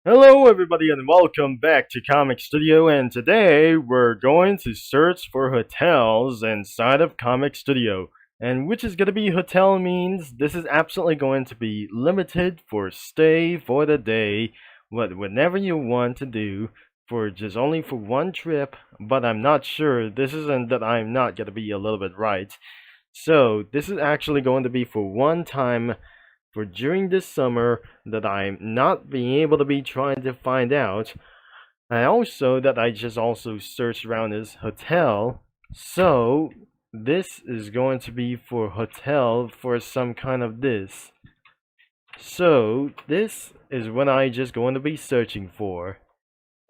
Hello everybody and welcome back to Comic Studio, and today we're going to search for hotels inside of Comic Studio. And which is going to be hotel means this is absolutely going to be limited for stay for the day, whatever you want to do for just only for one trip, but I'm not sure, this isn't that I'm not going to be a little bit right. So this is actually going to be for one time for during this summer that I'm not being able to be trying to find out. And also that I just also searched around this hotel. So this is going to be for hotel for some kind of this. So this is what I just going to be searching for.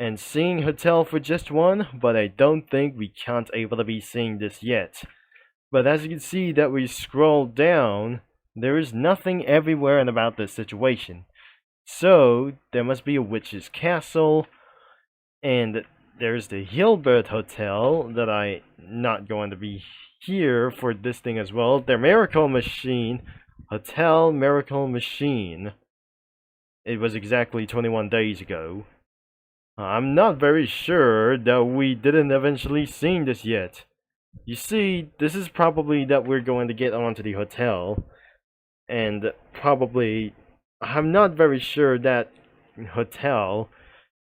And seeing hotel for just one, but I don't think we can't able to be seeing this yet. But as you can see that we scroll down, there is nothing everywhere and about this situation. So, there must be a witch's castle, and there's the Hilbert Hotel that I'm not going to be here for this thing as well. The Miracle Machine, Hotel Miracle Machine. It was exactly 21 days ago. I'm not very sure that we didn't eventually see this yet. You see, this is probably that we're going to get onto the hotel. And probably, I'm not very sure that hotel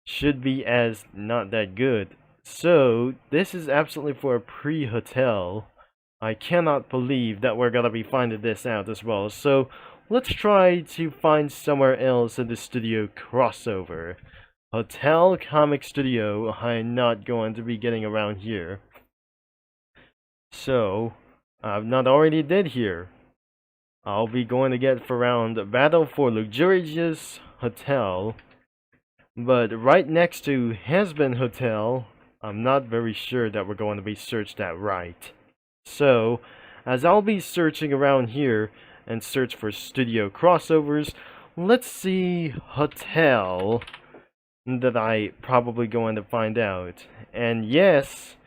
should be as not that good. So, this is absolutely for a pre-hotel. I cannot believe that we're gonna be finding this out as well. So, let's try to find somewhere else in the studio crossover. Hotel Comic Studio, I'm not going to be getting around here. So, I've not already did here. I'll be going to get for around Battle for Luxurious Hotel. But right next to Hazbin Hotel, I'm not very sure that we're going to be searched that right. So, as I'll be searching around here and search for studio crossovers, let's see hotel that I probably going to find out. And yes,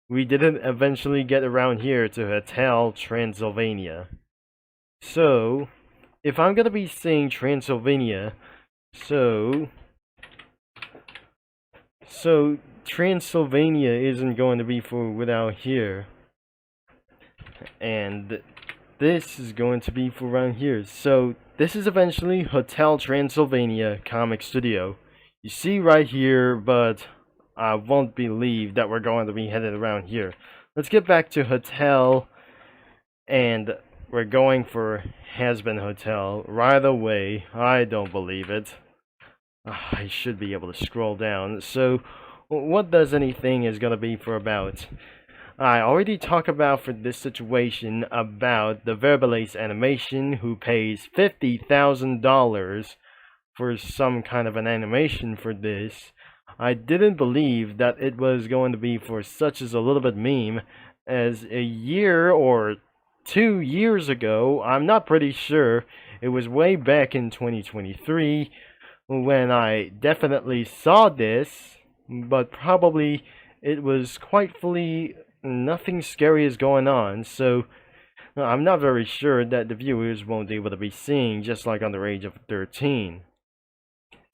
we didn't eventually get around here to Hotel Transylvania. So, if I'm gonna be saying Transylvania, so Transylvania isn't going to be for without here, and this is going to be for around here. So this is eventually Hotel Transylvania Comic Studio. You see right here, but I won't believe that we're going to be headed around here. Let's get back to hotel, and we're going for Hazbin Hotel right away. I don't believe it. I should be able to scroll down. So, what does anything is going to be for about? I already talked about for this situation about the Verbalace animation who pays $50,000 for some kind of an animation for this. I didn't believe that it was going to be for such as a little bit meme as a year or 2 years ago. I'm not pretty sure. It was way back in 2023 when I definitely saw this, but probably it was quite fully nothing scary is going on, so I'm not very sure that the viewers won't be able to be seeing, just like under age of 13.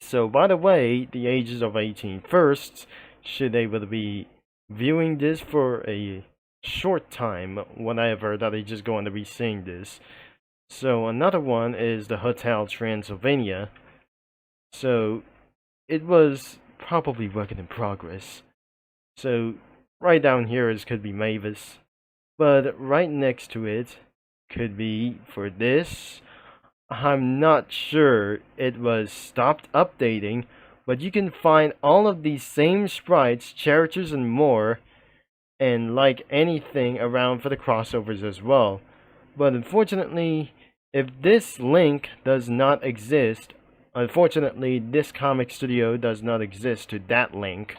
So by the way, the ages of 18 first should able to be viewing this for a short time whenever that is just going to be seeing this. So another one is the Hotel Transylvania. So it was probably working in progress. So right down here is could be Mavis, but right next to it could be for this. I'm not sure it was stopped updating, but you can find all of these same sprites, characters, and more, and like anything around for the crossovers as well. But unfortunately, if this link does not exist, unfortunately this comic studio does not exist to that link.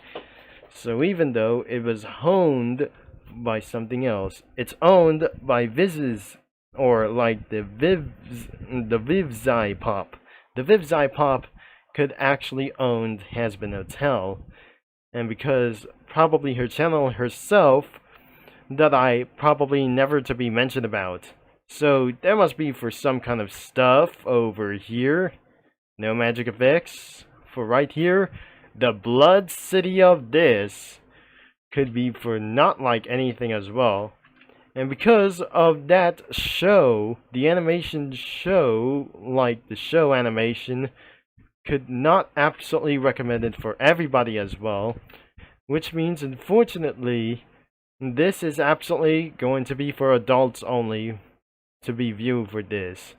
So even though it was honed by something else, it's owned by Viz's, or like the Vivzai Pop. The Vivzai Pop could actually own Hazbin Hotel, and because probably her channel herself that I probably never to be mentioned about. So there must be for some kind of stuff over here. No magic effects. for right here, the blood city of this could be for not like anything as well. And because of that show, the animation show, like the show animation, could not absolutely recommend it for everybody as well. Which means, unfortunately, this is absolutely going to be for adults only to be viewed for this.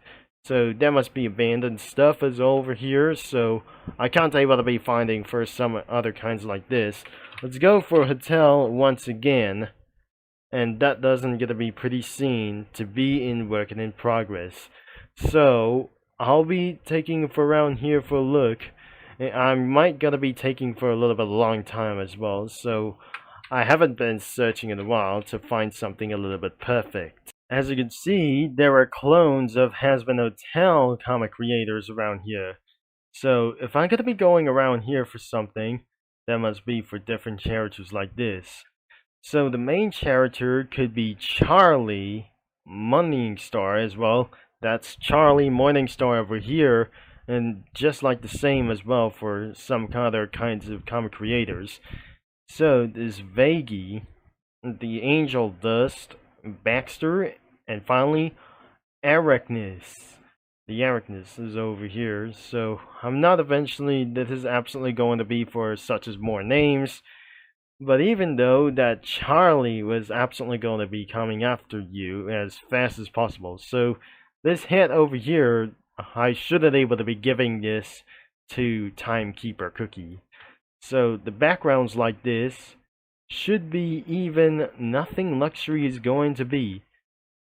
So there must be abandoned stuff is over here, so I can't able to be finding for some other kinds like this. Let's go for hotel once again. And that doesn't get to be pretty seen to be in work and in progress. So I'll be taking for around here for a look. And I might gonna be taking for a little bit long time as well. So I haven't been searching in a while to find something a little bit perfect. As you can see, there are clones of Hazbin Hotel comic creators around here. So if I'm gonna be going around here for something, that must be for different characters like this. So the main character could be Charlie Morningstar as well. That's Charlie Morningstar over here, and just like the same as well for some other kinds of comic creators. So there's Vaggie, the Angel Dust, Baxter, and finally Arachnus. The Arachnus is over here. So I'm not eventually, this is absolutely going to be for such as more names. But even though that Charlie was absolutely going to be coming after you as fast as possible. So this hat over here, I should have able to be giving this to Timekeeper Cookie. So the backgrounds like this should be even nothing luxury is going to be.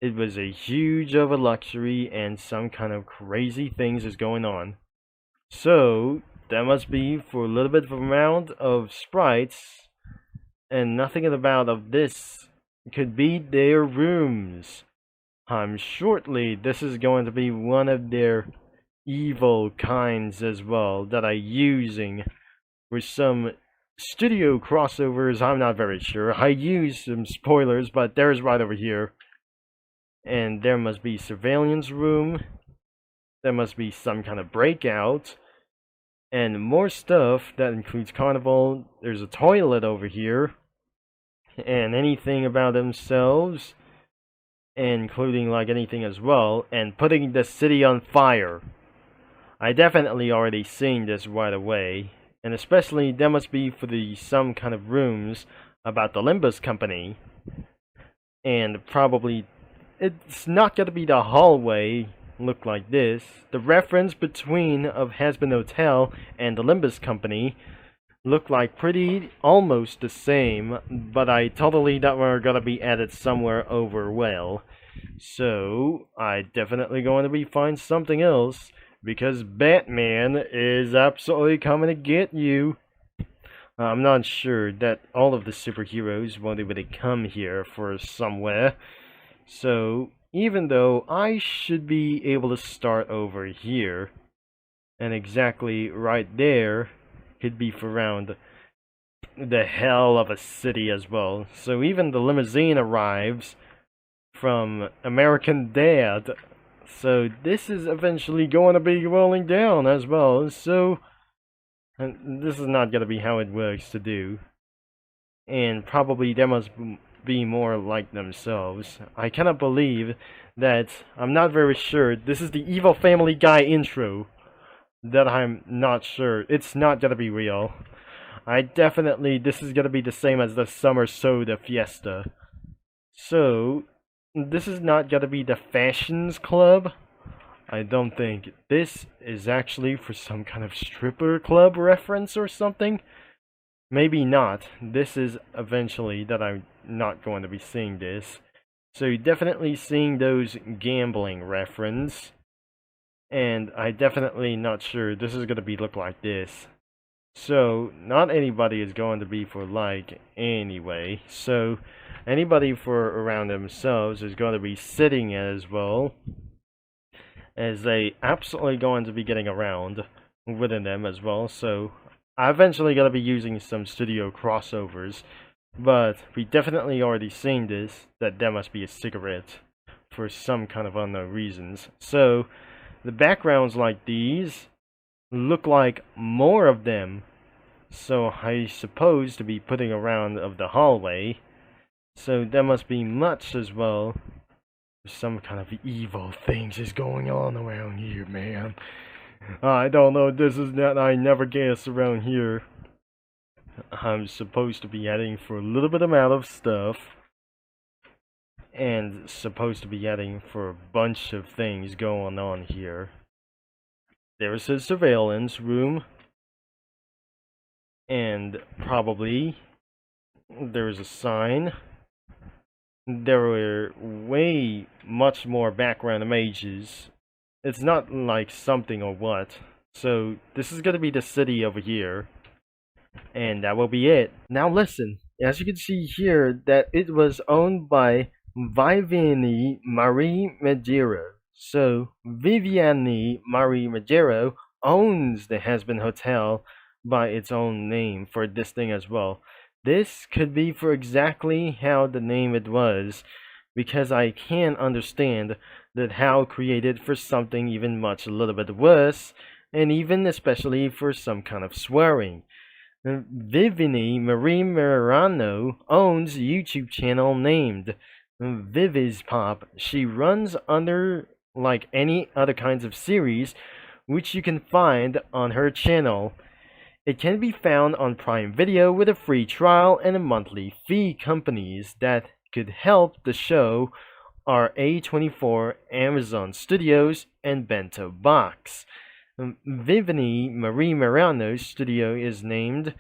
It was a huge of a luxury and some kind of crazy things is going on. So that must be for a little bit of amount of sprites. And nothing about of this could be their rooms. Shortly, this is going to be one of their evil kinds as well that I'm using with some studio crossovers. I'm not very sure. I use some spoilers, but there's right over here. And there must be surveillance room. There must be some kind of breakout. And more stuff that includes carnival. There's a toilet over here. And anything about themselves. Including like anything as well. And putting the city on fire. I definitely already seen this right away. And especially there must be for the some kind of rooms about the Limbus company. And probably it's not gonna be the hallway look like this. The reference between of Hazbin Hotel and the Limbus company look like pretty almost the same, but I totally thought were gonna be added somewhere over well. So I definitely going to be find something else because Batman is absolutely coming to get you. I'm not sure that all of the superheroes won't able to come here for somewhere. So, even though I should be able to start over here, and exactly right there could be for around the hell of a city as well. So even the limousine arrives from American Dad. So this is eventually going to be rolling down as well. So, and this is not going to be how it works to do. And probably there must be more like themselves. I cannot believe that I'm not very sure. This is the Evil Family Guy intro that I'm not sure. It's not gonna be real. I definitely, this is gonna be the same as the Summer Soda Fiesta. So, this is not gonna be the Fashions Club. I don't think. This is actually for some kind of stripper club reference or something. Maybe not. This is eventually that I'm not going to be seeing this. So you're definitely seeing those gambling reference. And I definitely not sure this is going to be look like this. So not anybody is going to be for like anyway. So anybody for around themselves is going to be sitting as well. As they absolutely going to be getting around within them as well. So I'm eventually going to be using some studio crossovers, but we definitely already seen this, that there must be a cigarette for some kind of unknown reasons. So, the backgrounds like these look like more of them. So I suppose to be putting around of the hallway. So there must be much as well. Some kind of evil things is going on around here, man. I don't know. This is that I never guess around here. I'm supposed to be heading for a little bit amount of stuff. And supposed to be heading for a bunch of things going on here. There's his surveillance room. And probably there's a sign. There were way much more background images. It's not like something or what. So this is gonna be the city over here. And that will be it. Now listen, as you can see here, that it was owned by Viviani Marie Medero. So Viviani Marie Medero owns the Hazbin Hotel by its own name for this thing as well. This could be for exactly how the name it was, because I can understand that how created for something even much a little bit worse, and even especially for some kind of swearing. Vivini Marie Marano owns a YouTube channel named Vivis Pop. She runs under like any other kinds of series, which you can find on her channel. It can be found on Prime Video with a free trial and a monthly fee. Companies that could help the show are A24, Amazon Studios, and Bento Box. Vivini Marie Marano's studio is named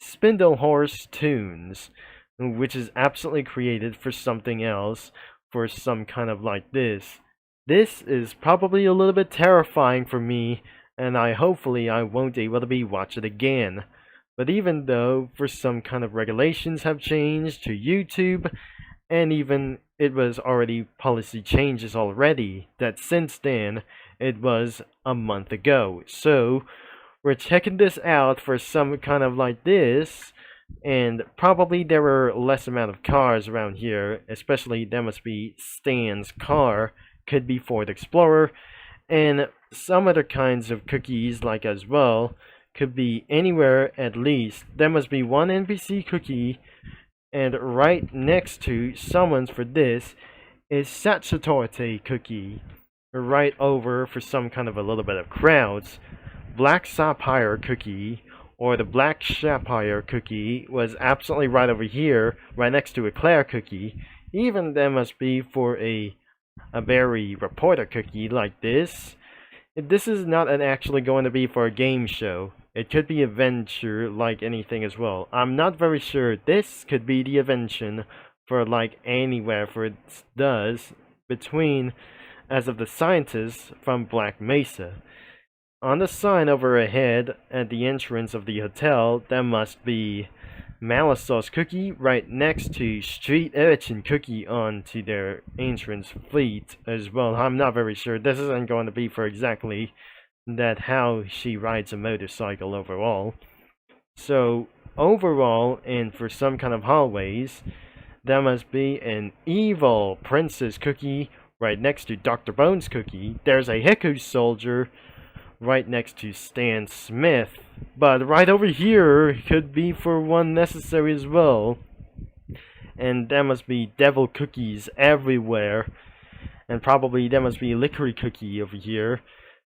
Spindlehorse Tunes, which is absolutely created for something else, for some kind of like this. This is probably a little bit terrifying for me, and hopefully I won't be able to watch it again. But even though for some kind of regulations have changed to YouTube, and even it was already policy changes already, that since then it was a month ago. So we're checking this out for some kind of like this, and probably there were less amount of cars around here, especially there must be Stan's car, could be Ford Explorer, and some other kinds of cookies like as well, could be anywhere at least. There must be one NPC cookie, and right next to someone's for this is Satsutorte cookie. Right over for some kind of a little bit of crowds. Black Sapphire cookie, or the Black Sapphire cookie, was absolutely right over here, right next to Eclair cookie. Even there must be for a berry reporter cookie like this. This is not actually going to be for a game show. It could be adventure like anything as well. I'm not very sure. This could be the invention for like anywhere, for it does between as of the scientists from Black Mesa. On the sign over ahead at the entrance of the hotel, there must be Malasauce cookie right next to Street Urchin cookie onto their entrance fleet as well. I'm not very sure. This isn't going to be for exactly that how she rides a motorcycle overall. So overall, and for some kind of hallways, there must be an evil princess cookie right next to Dr. Bones cookie. There's a Hiku soldier right next to Stan Smith, but right over here could be for one necessary as well. And there must be devil cookies everywhere, and probably there must be a licorice cookie over here.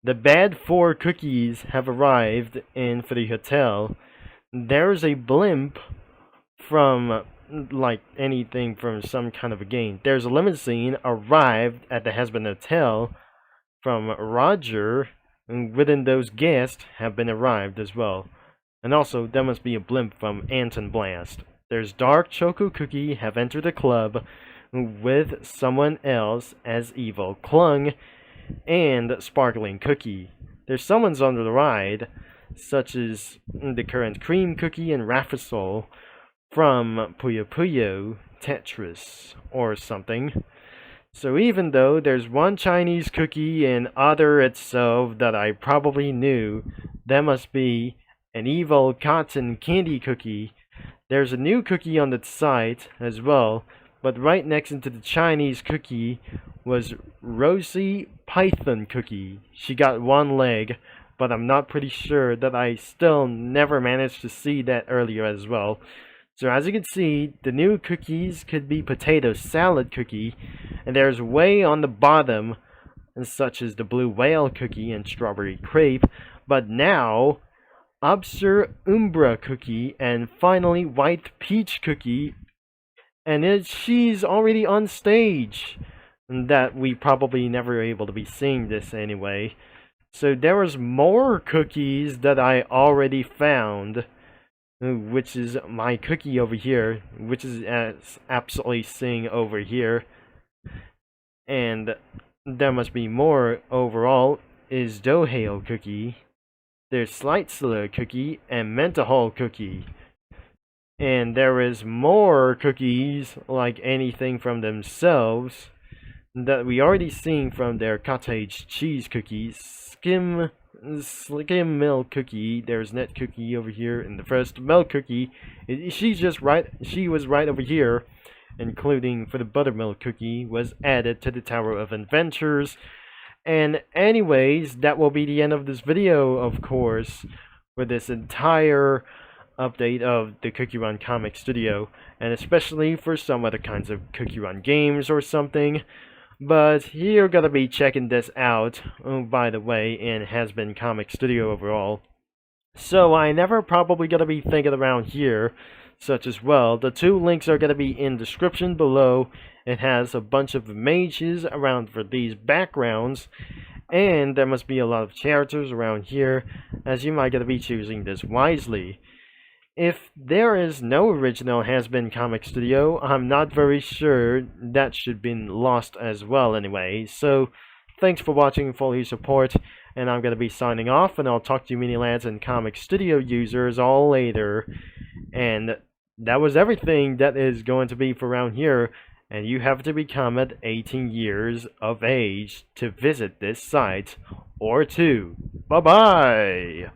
The bad 4 cookies have arrived in for the hotel. There's a blimp from like anything from some kind of a game. There's a limousine arrived at the Hazbin Hotel from Roger, and within those guests have been arrived as well. And also there must be a blimp from Anton Blast. There's Dark Choco Cookie have entered the club with someone else as Evil Klung and Sparkling Cookie. There's someone's on the ride, such as the current Cream Cookie and Rafisol from Puyo Puyo Tetris or something. So even though there's one Chinese cookie and other itself that I probably knew, there must be an evil cotton candy cookie. There's a new cookie on the site as well, but right next to the Chinese cookie was Rosie Python cookie. She got one leg but I'm not pretty sure that I still never managed to see that earlier as well. So as you can see, the new cookies could be potato salad cookie, and there's way on the bottom, such as the blue whale cookie and strawberry crepe, but now Obscure Umbra cookie, and finally white peach cookie, and she's already on stage. That we probably never able to be seeing this anyway. So there was more cookies that I already found, which is my cookie over here, which is absolutely seeing over here. And there must be more overall, is Dohale cookie. There's Slitzler cookie and Mentahol cookie. And there is more cookies, like anything from themselves, that we already seen from their cottage cheese cookies, skim milk cookie. There's net cookie over here, and the first milk cookie, she was right over here, including for the buttermilk cookie was added to the Tower of Adventures. And anyways, that will be the end of this video, of course, for this entire update of the Cookie Run Comic Studio, and especially for some other kinds of Cookie Run games or something. But you're gonna be checking this out, by the way, in Hazbin Comic Studio overall. So I never probably gonna be thinking around here, such as well. The two links are gonna be in description below. It has a bunch of images around for these backgrounds, and there must be a lot of characters around here, as you might gonna be choosing this wisely. If there is no original Hazbin Comic Studio, I'm not very sure that should be lost as well anyway. So, thanks for watching, for your support, and I'm gonna be signing off, and I'll talk to you mini lads and Comic Studio users all later. And that was everything that is going to be for around here, and you have to become at 18 years of age to visit this site, or two. Bye-bye!